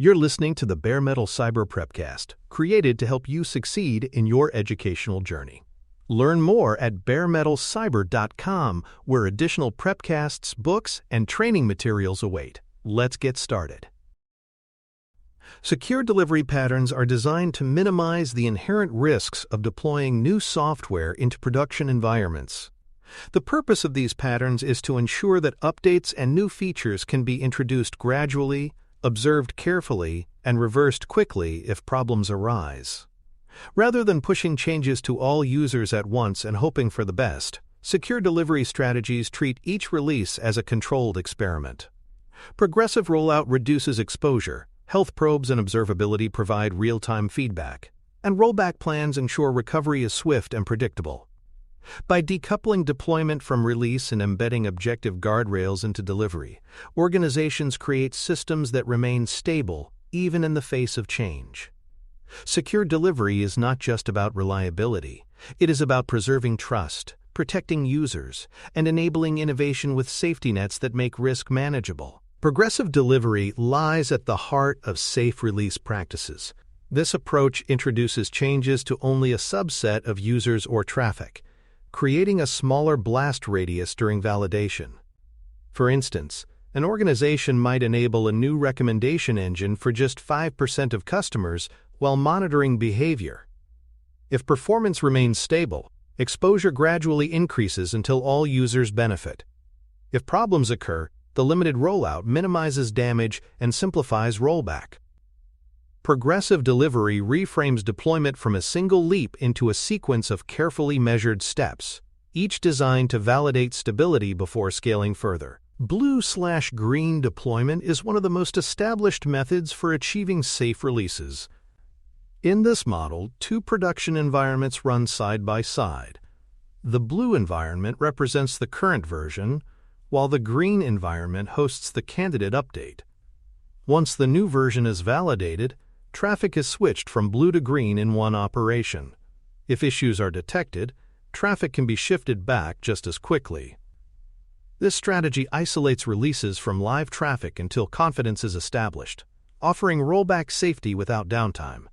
You're listening to the Bare Metal Cyber Prepcast, created to help you succeed in your educational journey. Learn more at baremetalcyber.com, where additional prepcasts, books, and training materials await. Let's get started. Secure delivery patterns are designed to minimize the inherent risks of deploying new software into production environments. The purpose of these patterns is to ensure that updates and new features can be introduced gradually, observed carefully, and reversed quickly if problems arise. Rather than pushing changes to all users at once and hoping for the best, secure delivery strategies treat each release as a controlled experiment. Progressive rollout reduces exposure, health probes and observability provide real-time feedback, and rollback plans ensure recovery is swift and predictable. By decoupling deployment from release and embedding objective guardrails into delivery, organizations create systems that remain stable even in the face of change. Secure delivery is not just about reliability. It is about preserving trust, protecting users, and enabling innovation with safety nets that make risk manageable. Progressive delivery lies at the heart of safe release practices. This approach introduces changes to only a subset of users or traffic, creating a smaller blast radius during validation. For instance, an organization might enable a new recommendation engine for just 5% of customers while monitoring behavior. If performance remains stable, exposure gradually increases until all users benefit. If problems occur, the limited rollout minimizes damage and simplifies rollback. Progressive delivery reframes deployment from a single leap into a sequence of carefully measured steps, each designed to validate stability before scaling further. Blue/green deployment is one of the most established methods for achieving safe releases. In this model, two production environments run side by side. The blue environment represents the current version, while the green environment hosts the candidate update. Once the new version is validated, traffic is switched from blue to green in one operation. If issues are detected, traffic can be shifted back just as quickly. This strategy isolates releases from live traffic until confidence is established, offering rollback safety without downtime.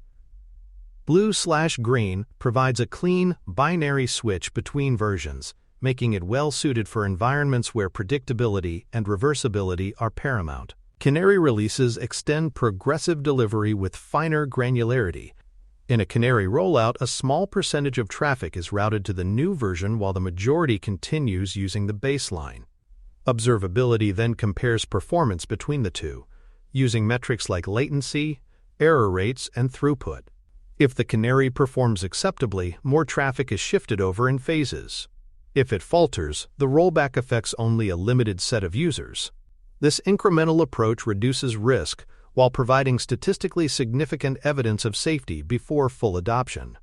Blue/green provides a clean, binary switch between versions, making it well-suited for environments where predictability and reversibility are paramount. Canary releases extend progressive delivery with finer granularity. In a Canary rollout, a small percentage of traffic is routed to the new version while the majority continues using the baseline. Observability then compares performance between the two, using metrics like latency, error rates, and throughput. If the Canary performs acceptably, more traffic is shifted over in phases. If it falters, the rollback affects only a limited set of users. This incremental approach reduces risk while providing statistically significant evidence of safety before full adoption.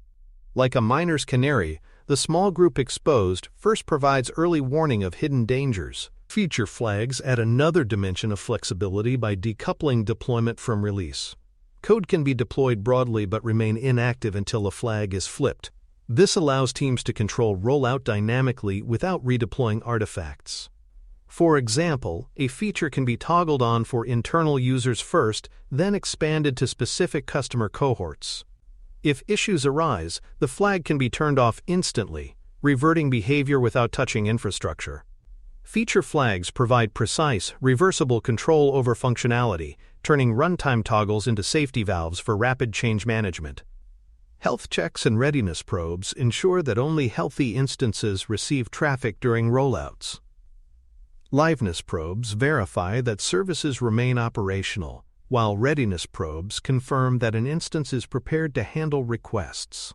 Like a miner's canary, the small group exposed first provides early warning of hidden dangers. Feature flags add another dimension of flexibility by decoupling deployment from release. Code can be deployed broadly but remain inactive until a flag is flipped. This allows teams to control rollout dynamically without redeploying artifacts. For example, a feature can be toggled on for internal users first, then expanded to specific customer cohorts. If issues arise, the flag can be turned off instantly, reverting behavior without touching infrastructure. Feature flags provide precise, reversible control over functionality, turning runtime toggles into safety valves for rapid change management. Health checks and readiness probes ensure that only healthy instances receive traffic during rollouts. Liveness probes verify that services remain operational, while readiness probes confirm that an instance is prepared to handle requests.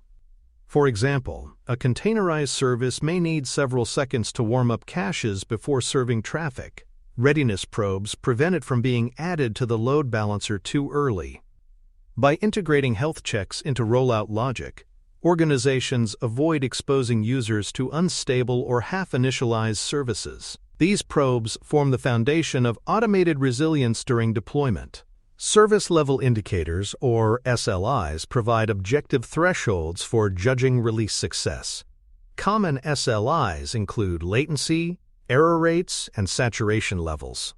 For example, a containerized service may need several seconds to warm up caches before serving traffic. Readiness probes prevent it from being added to the load balancer too early. By integrating health checks into rollout logic, organizations avoid exposing users to unstable or half-initialized services. These probes form the foundation of automated resilience during deployment. Service-level indicators, or SLIs, provide objective thresholds for judging release success. Common SLIs include latency, error rates, and saturation levels.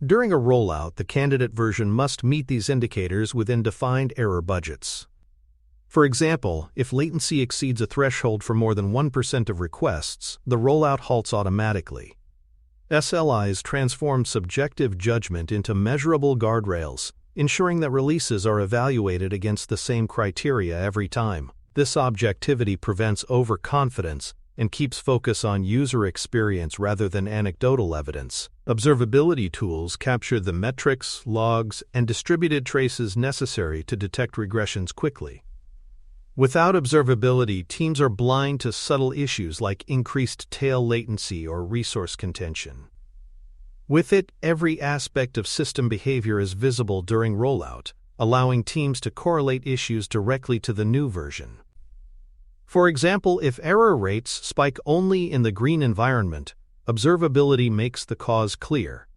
During a rollout, the candidate version must meet these indicators within defined error budgets. For example, if latency exceeds a threshold for more than 1% of requests, the rollout halts automatically. SLIs transform subjective judgment into measurable guardrails, ensuring that releases are evaluated against the same criteria every time. This objectivity prevents overconfidence and keeps focus on user experience rather than anecdotal evidence. Observability tools capture the metrics, logs, and distributed traces necessary to detect regressions quickly. Without observability, teams are blind to subtle issues like increased tail latency or resource contention. With it, every aspect of system behavior is visible during rollout, allowing teams to correlate issues directly to the new version. For example, if error rates spike only in the green environment, observability makes the cause clear.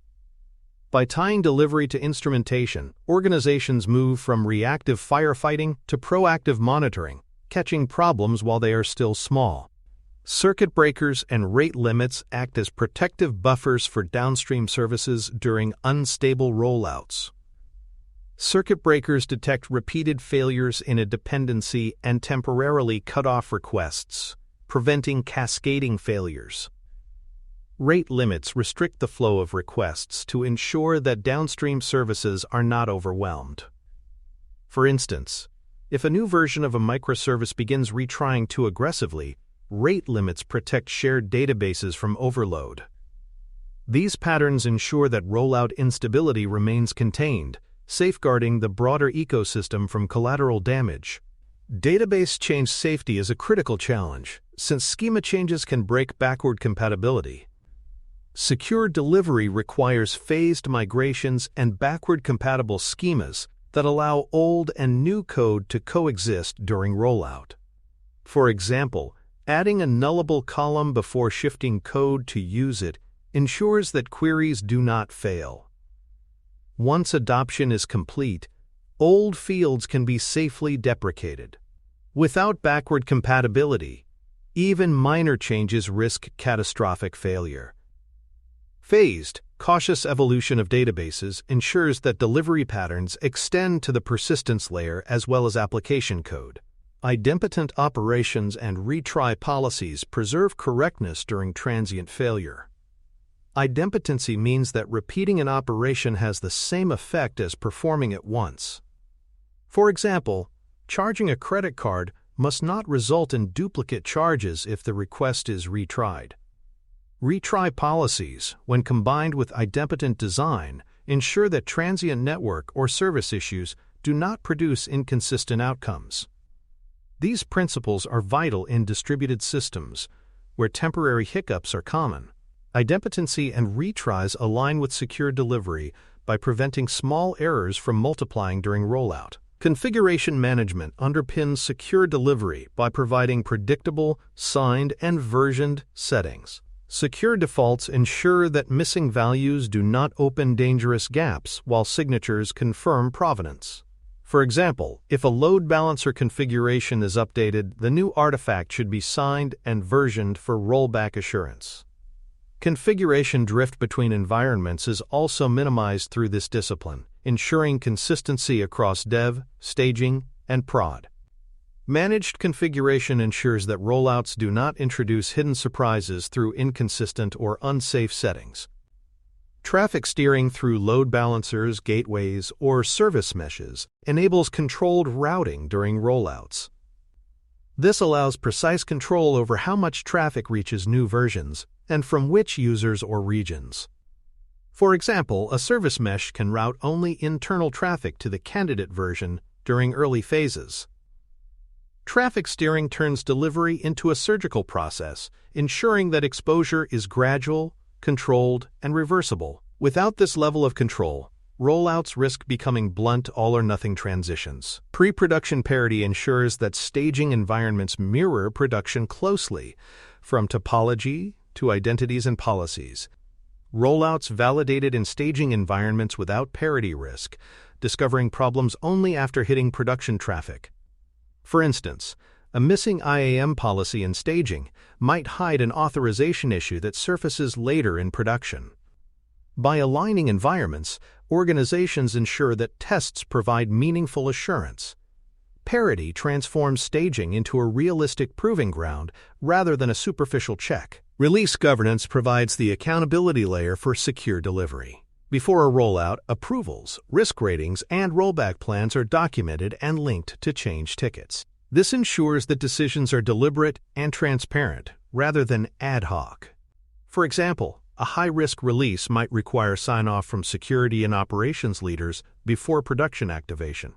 By tying delivery to instrumentation, organizations move from reactive firefighting to proactive monitoring, catching problems while they are still small. Circuit breakers and rate limits act as protective buffers for downstream services during unstable rollouts. Circuit breakers detect repeated failures in a dependency and temporarily cut off requests, preventing cascading failures. Rate limits restrict the flow of requests to ensure that downstream services are not overwhelmed. For instance, if a new version of a microservice begins retrying too aggressively, rate limits protect shared databases from overload. These patterns ensure that rollout instability remains contained, safeguarding the broader ecosystem from collateral damage. Database change safety is a critical challenge, since schema changes can break backward compatibility. Secure delivery requires phased migrations and backward-compatible schemas that allow old and new code to coexist during rollout. For example, adding a nullable column before shifting code to use it ensures that queries do not fail. Once adoption is complete, old fields can be safely deprecated. Without backward compatibility, even minor changes risk catastrophic failure. Phased, cautious evolution of databases ensures that delivery patterns extend to the persistence layer as well as application code. Idempotent operations and retry policies preserve correctness during transient failure. Idempotency means that repeating an operation has the same effect as performing it once. For example, charging a credit card must not result in duplicate charges if the request is retried. Retry policies, when combined with idempotent design, ensure that transient network or service issues do not produce inconsistent outcomes. These principles are vital in distributed systems, where temporary hiccups are common. Idempotency and retries align with secure delivery by preventing small errors from multiplying during rollout. Configuration management underpins secure delivery by providing predictable, signed, and versioned settings. Secure defaults ensure that missing values do not open dangerous gaps while signatures confirm provenance. For example, if a load balancer configuration is updated, the new artifact should be signed and versioned for rollback assurance. Configuration drift between environments is also minimized through this discipline, ensuring consistency across dev, staging, and prod. Managed configuration ensures that rollouts do not introduce hidden surprises through inconsistent or unsafe settings. Traffic steering through load balancers, gateways, or service meshes enables controlled routing during rollouts. This allows precise control over how much traffic reaches new versions and from which users or regions. For example, a service mesh can route only internal traffic to the candidate version during early phases. Traffic steering turns delivery into a surgical process, ensuring that exposure is gradual, controlled, and reversible. Without this level of control, rollouts risk becoming blunt all-or-nothing transitions. Pre-production parity ensures that staging environments mirror production closely, from topology to identities and policies. Rollouts validated in staging environments without parity risk, discovering problems only after hitting production traffic. For instance, a missing IAM policy in staging might hide an authorization issue that surfaces later in production. By aligning environments, organizations ensure that tests provide meaningful assurance. Parity transforms staging into a realistic proving ground rather than a superficial check. Release governance provides the accountability layer for secure delivery. Before a rollout, approvals, risk ratings, and rollback plans are documented and linked to change tickets. This ensures that decisions are deliberate and transparent rather than ad hoc. For example, a high-risk release might require sign-off from security and operations leaders before production activation.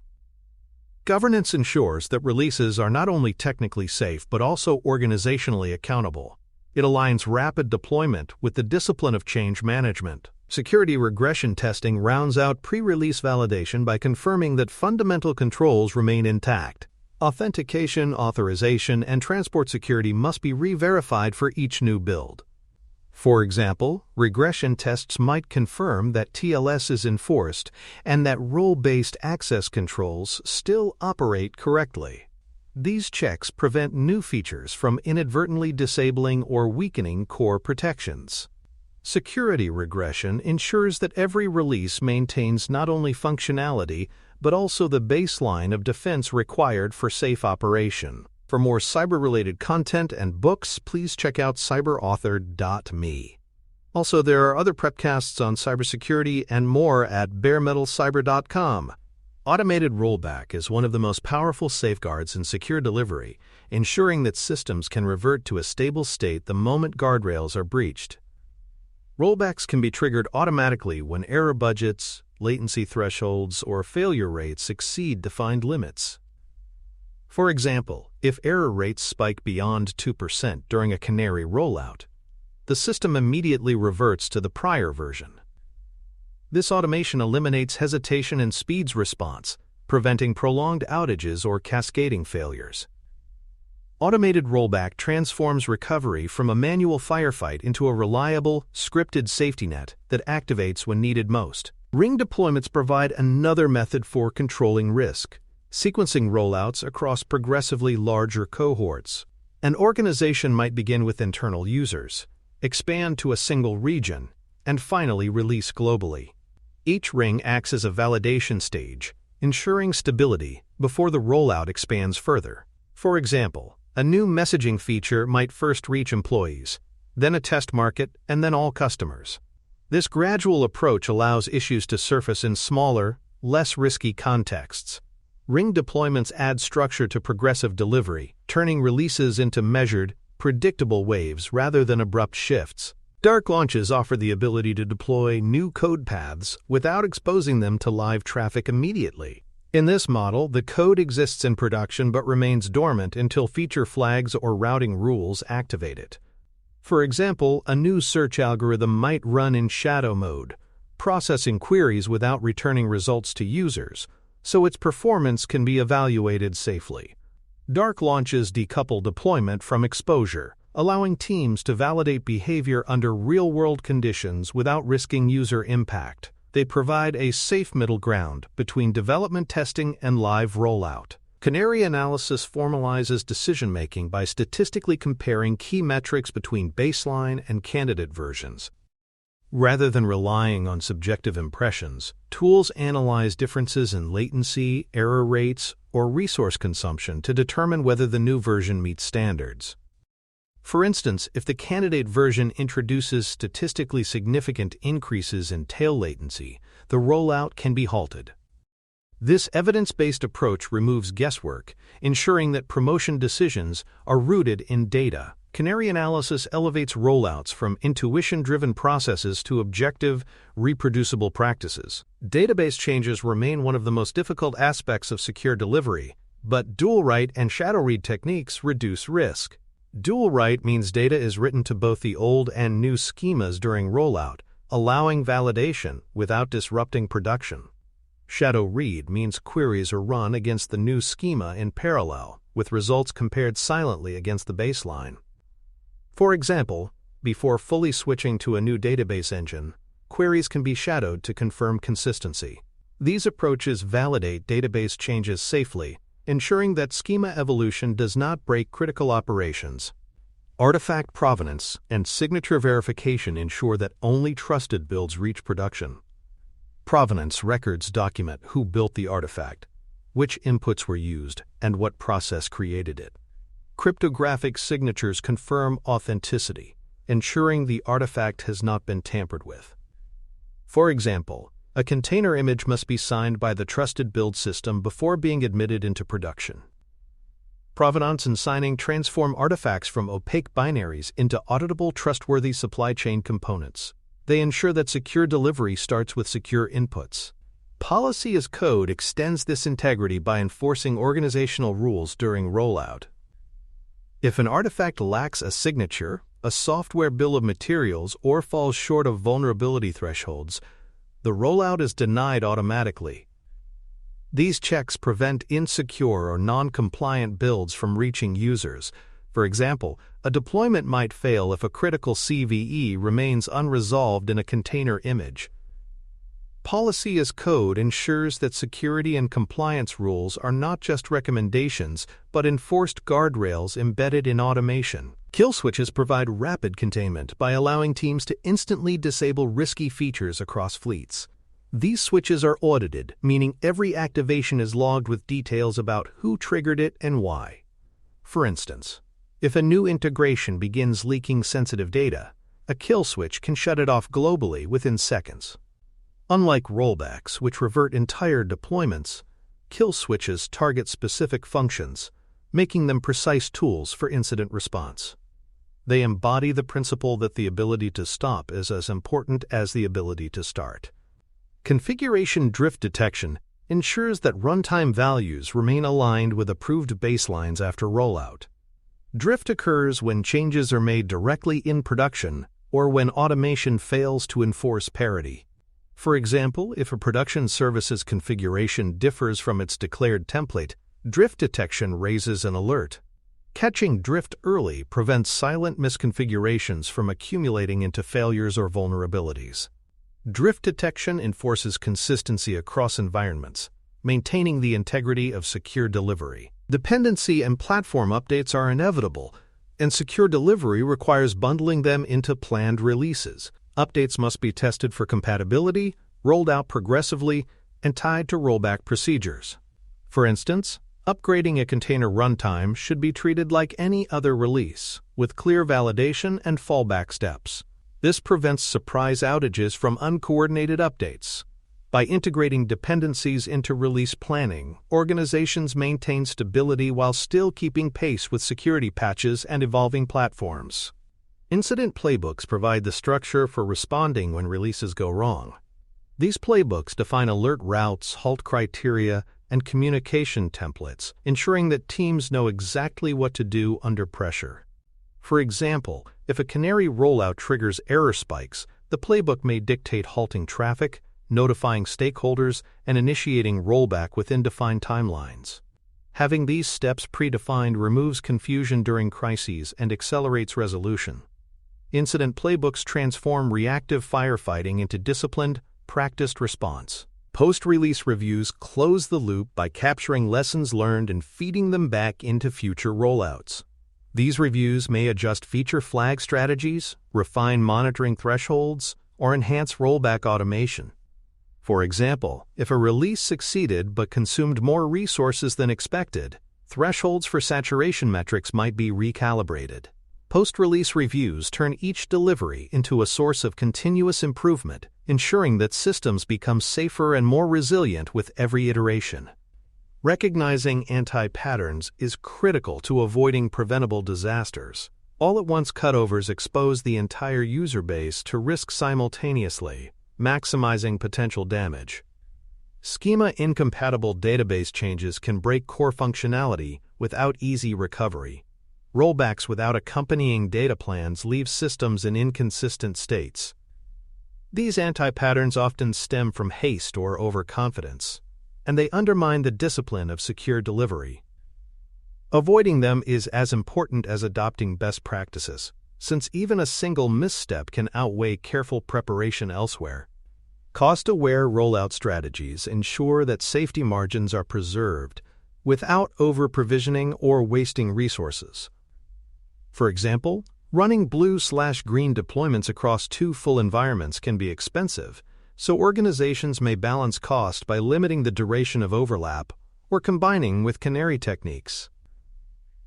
Governance ensures that releases are not only technically safe but also organizationally accountable. It aligns rapid deployment with the discipline of change management. Security regression testing rounds out pre-release validation by confirming that fundamental controls remain intact. Authentication, authorization, and transport security must be re-verified for each new build. For example, regression tests might confirm that TLS is enforced and that role-based access controls still operate correctly. These checks prevent new features from inadvertently disabling or weakening core protections. Security regression ensures that every release maintains not only functionality but also the baseline of defense required for safe operation. For more cyber-related content and books, please check out cyberauthor.me. Also, there are other prepcasts on cybersecurity and more at baremetalcyber.com. Automated rollback is one of the most powerful safeguards in secure delivery, ensuring that systems can revert to a stable state the moment guardrails are breached. Rollbacks can be triggered automatically when error budgets, latency thresholds, or failure rates exceed defined limits. For example, if error rates spike beyond 2% during a Canary rollout, the system immediately reverts to the prior version. This automation eliminates hesitation and speeds response, preventing prolonged outages or cascading failures. Automated rollback transforms recovery from a manual firefight into a reliable, scripted safety net that activates when needed most. Ring deployments provide another method for controlling risk, sequencing rollouts across progressively larger cohorts. An organization might begin with internal users, expand to a single region, and finally release globally. Each ring acts as a validation stage, ensuring stability before the rollout expands further. For example, a new messaging feature might first reach employees, then a test market, and then all customers. This gradual approach allows issues to surface in smaller, less risky contexts. Ring deployments add structure to progressive delivery, turning releases into measured, predictable waves rather than abrupt shifts. Dark launches offer the ability to deploy new code paths without exposing them to live traffic immediately. In this model, the code exists in production but remains dormant until feature flags or routing rules activate it. For example, a new search algorithm might run in shadow mode, processing queries without returning results to users, so its performance can be evaluated safely. Dark launches decouple deployment from exposure, allowing teams to validate behavior under real-world conditions without risking user impact. They provide a safe middle ground between development testing and live rollout. Canary analysis formalizes decision-making by statistically comparing key metrics between baseline and candidate versions. Rather than relying on subjective impressions, tools analyze differences in latency, error rates, or resource consumption to determine whether the new version meets standards. For instance, if the candidate version introduces statistically significant increases in tail latency, the rollout can be halted. This evidence-based approach removes guesswork, ensuring that promotion decisions are rooted in data. Canary analysis elevates rollouts from intuition-driven processes to objective, reproducible practices. Database changes remain one of the most difficult aspects of secure delivery, but dual-write and shadow-read techniques reduce risk. Dual-write means data is written to both the old and new schemas during rollout, allowing validation without disrupting production. Shadow-read means queries are run against the new schema in parallel, with results compared silently against the baseline. For example, before fully switching to a new database engine, queries can be shadowed to confirm consistency. These approaches validate database changes safely, ensuring that schema evolution does not break critical operations. Artifact provenance and signature verification ensure that only trusted builds reach production. Provenance records document who built the artifact, which inputs were used, and what process created it. Cryptographic signatures confirm authenticity, ensuring the artifact has not been tampered with. For example, a container image must be signed by the trusted build system before being admitted into production. Provenance and signing transform artifacts from opaque binaries into auditable, trustworthy supply chain components. They ensure that secure delivery starts with secure inputs. Policy as code extends this integrity by enforcing organizational rules during rollout. If an artifact lacks a signature, a software bill of materials, or falls short of vulnerability thresholds, the rollout is denied automatically. These checks prevent insecure or non-compliant builds from reaching users. For example, a deployment might fail if a critical CVE remains unresolved in a container image. Policy as code ensures that security and compliance rules are not just recommendations, but enforced guardrails embedded in automation. Kill switches provide rapid containment by allowing teams to instantly disable risky features across fleets. These switches are audited, meaning every activation is logged with details about who triggered it and why. For instance, if a new integration begins leaking sensitive data, a kill switch can shut it off globally within seconds. Unlike rollbacks, which revert entire deployments, kill switches target specific functions, making them precise tools for incident response. They embody the principle that the ability to stop is as important as the ability to start. Configuration drift detection ensures that runtime values remain aligned with approved baselines after rollout. Drift occurs when changes are made directly in production or when automation fails to enforce parity. For example, if a production service's configuration differs from its declared template, drift detection raises an alert. Catching drift early prevents silent misconfigurations from accumulating into failures or vulnerabilities. Drift detection enforces consistency across environments, maintaining the integrity of secure delivery. Dependency and platform updates are inevitable, and secure delivery requires bundling them into planned releases. Updates must be tested for compatibility, rolled out progressively, and tied to rollback procedures. For instance, upgrading a container runtime should be treated like any other release, with clear validation and fallback steps. This prevents surprise outages from uncoordinated updates. By integrating dependencies into release planning, organizations maintain stability while still keeping pace with security patches and evolving platforms. Incident playbooks provide the structure for responding when releases go wrong. These playbooks define alert routes, halt criteria, and communication templates, ensuring that teams know exactly what to do under pressure. For example, if a Canary rollout triggers error spikes, the playbook may dictate halting traffic, notifying stakeholders, and initiating rollback within defined timelines. Having these steps predefined removes confusion during crises and accelerates resolution. Incident playbooks transform reactive firefighting into disciplined, practiced response. Post-release reviews close the loop by capturing lessons learned and feeding them back into future rollouts. These reviews may adjust feature flag strategies, refine monitoring thresholds, or enhance rollback automation. For example, if a release succeeded but consumed more resources than expected, thresholds for saturation metrics might be recalibrated. Post-release reviews turn each delivery into a source of continuous improvement, ensuring that systems become safer and more resilient with every iteration. Recognizing anti-patterns is critical to avoiding preventable disasters. All-at-once cutovers expose the entire user base to risk simultaneously, maximizing potential damage. Schema-incompatible database changes can break core functionality without easy recovery. Rollbacks without accompanying data plans leave systems in inconsistent states. These anti-patterns often stem from haste or overconfidence, and they undermine the discipline of secure delivery. Avoiding them is as important as adopting best practices, since even a single misstep can outweigh careful preparation elsewhere. Cost-aware rollout strategies ensure that safety margins are preserved without over-provisioning or wasting resources. For example, Running blue/green deployments across two full environments can be expensive, so organizations may balance cost by limiting the duration of overlap or combining with Canary techniques.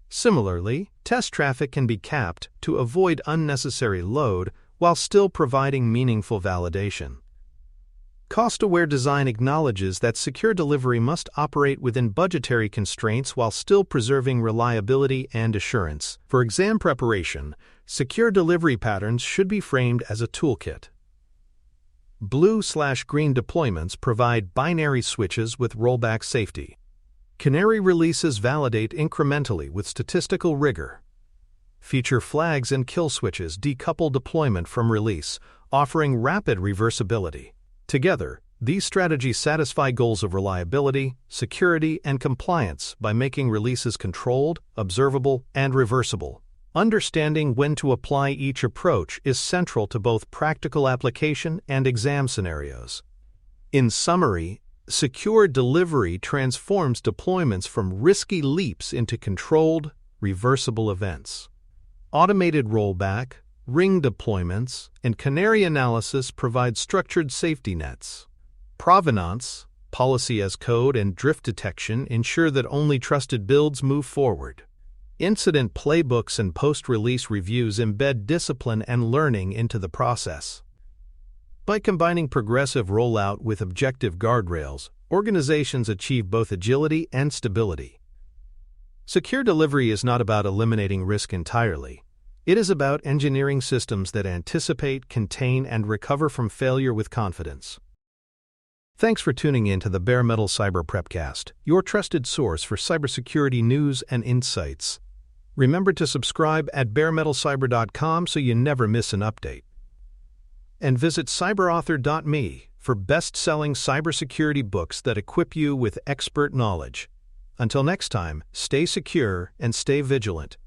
Similarly, test traffic can be capped to avoid unnecessary load while still providing meaningful validation. Cost-aware design acknowledges that secure delivery must operate within budgetary constraints while still preserving reliability and assurance. For exam preparation, secure delivery patterns should be framed as a toolkit. Blue/green deployments provide binary switches with rollback safety. Canary releases validate incrementally with statistical rigor. Feature flags and kill switches decouple deployment from release, offering rapid reversibility. Together, these strategies satisfy goals of reliability, security, and compliance by making releases controlled, observable, and reversible. Understanding when to apply each approach is central to both practical application and exam scenarios. In summary, secure delivery transforms deployments from risky leaps into controlled, reversible events. Automated rollback, ring deployments, and Canary analysis provide structured safety nets. Provenance, policy as code, and drift detection ensure that only trusted builds move forward. Incident playbooks and post-release reviews embed discipline and learning into the process. By combining progressive rollout with objective guardrails, organizations achieve both agility and stability. Secure delivery is not about eliminating risk entirely. It is about engineering systems that anticipate, contain, and recover from failure with confidence. Thanks for tuning in to the Bare Metal Cyber Prepcast, your trusted source for cybersecurity news and insights. Remember to subscribe at baremetalcyber.com so you never miss an update. And visit cyberauthor.me for best-selling cybersecurity books that equip you with expert knowledge. Until next time, stay secure and stay vigilant.